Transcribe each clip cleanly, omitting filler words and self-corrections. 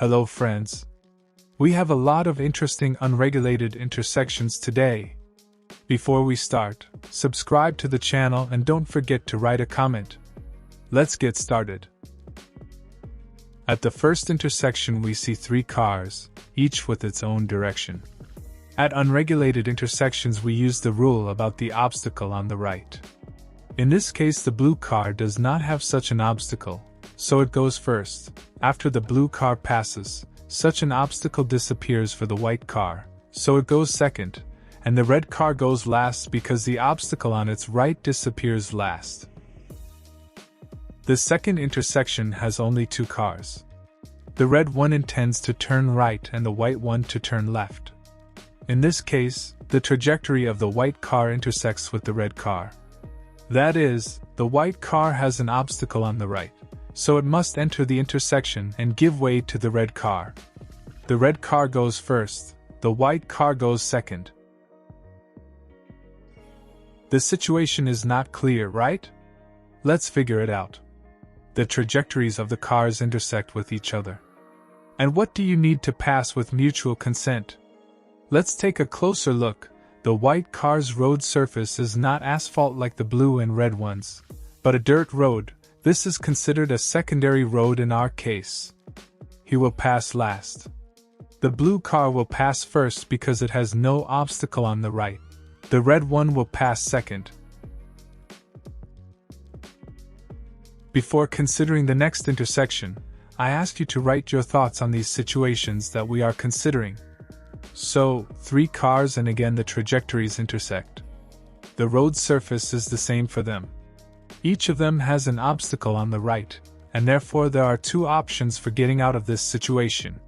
Hello friends. We have a lot of interesting unregulated intersections today. Before we start, subscribe to the channel and don't forget to write a comment. Let's get started. At the first intersection we see 3 cars, each with its own direction. At unregulated intersections we use the rule about the obstacle on the right. In this case the blue car does not have such an obstacle, so it goes first. After the blue car passes, such an obstacle disappears for the white car, so it goes second, and the red car goes last because the obstacle on its right disappears last. The second intersection has only 2 cars. The red one intends to turn right and the white one to turn left. In this case, the trajectory of the white car intersects with the red car. That is, the white car has an obstacle on the right, so it must enter the intersection and give way to the red car. The red car goes first, the white car goes second. The situation is not clear, right? Let's figure it out. The trajectories of the cars intersect with each other. And what do you need to pass with mutual consent? Let's take a closer look. The white car's road surface is not asphalt like the blue and red ones, but a dirt road. This is considered a secondary road in our case. He will pass last. The blue car will pass first because it has no obstacle on the right. The red one will pass second. Before considering the next intersection, I ask you to write your thoughts on these situations that we are considering. So, 3 cars and again the trajectories intersect. The road surface is the same for them. Each of them has an obstacle on the right, and therefore there are 2 options for getting out of this situation.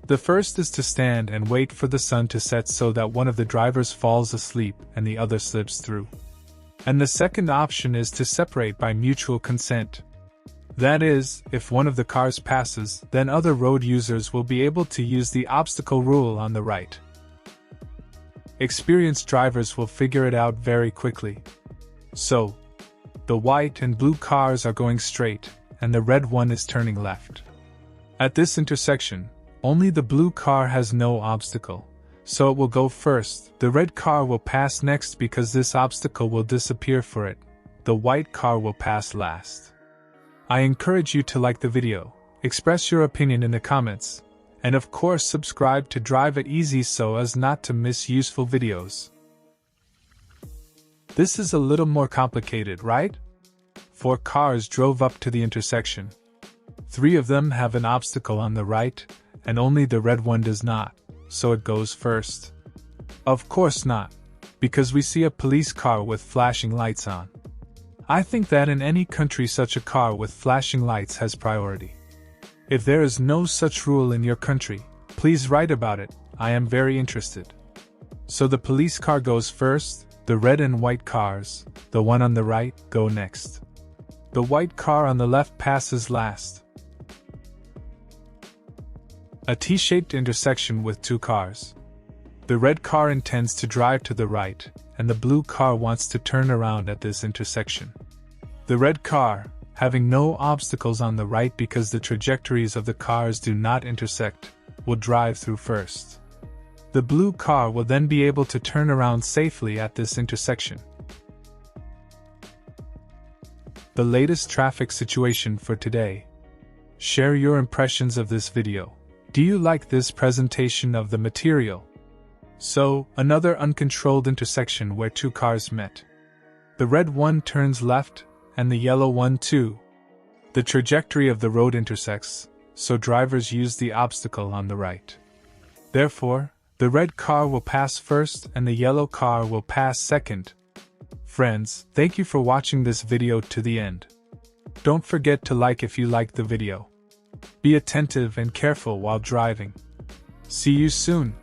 The first is to stand and wait for the sun to set so that one of the drivers falls asleep and the other slips through. And the second option is to separate by mutual consent. That is, if one of the cars passes, then other road users will be able to use the obstacle rule on the right. Experienced drivers will figure it out very quickly. So, the white and blue cars are going straight, and the red one is turning left. At this intersection, only the blue car has no obstacle, so it will go first. The red car will pass next because this obstacle will disappear for it. The white car will pass last. I encourage you to like the video, express your opinion in the comments, and of course subscribe to Drive It Easy so as not to miss useful videos. This is a little more complicated, right? 4 cars drove up to the intersection. 3 of them have an obstacle on the right, and only the red one does not, so it goes first. Of course not, because we see a police car with flashing lights on. I think that in any country such a car with flashing lights has priority. If there is no such rule in your country, please write about it, I am very interested. So the police car goes first. The red and white cars, the one on the right, go next. The white car on the left passes last. A T-shaped intersection with 2 cars. The red car intends to drive to the right, and the blue car wants to turn around at this intersection. The red car, having no obstacles on the right because the trajectories of the cars do not intersect, will drive through first. The blue car will then be able to turn around safely at this intersection. The latest traffic situation for today. Share your impressions of this video. Do you like this presentation of the material? So, another uncontrolled intersection where 2 cars met. The red one turns left, and the yellow one too. The trajectory of the road intersects, so drivers use the obstacle on the right. Therefore, the red car will pass first and the yellow car will pass second. Friends, thank you for watching this video to the end. Don't forget to like if you liked the video. Be attentive and careful while driving. See you soon.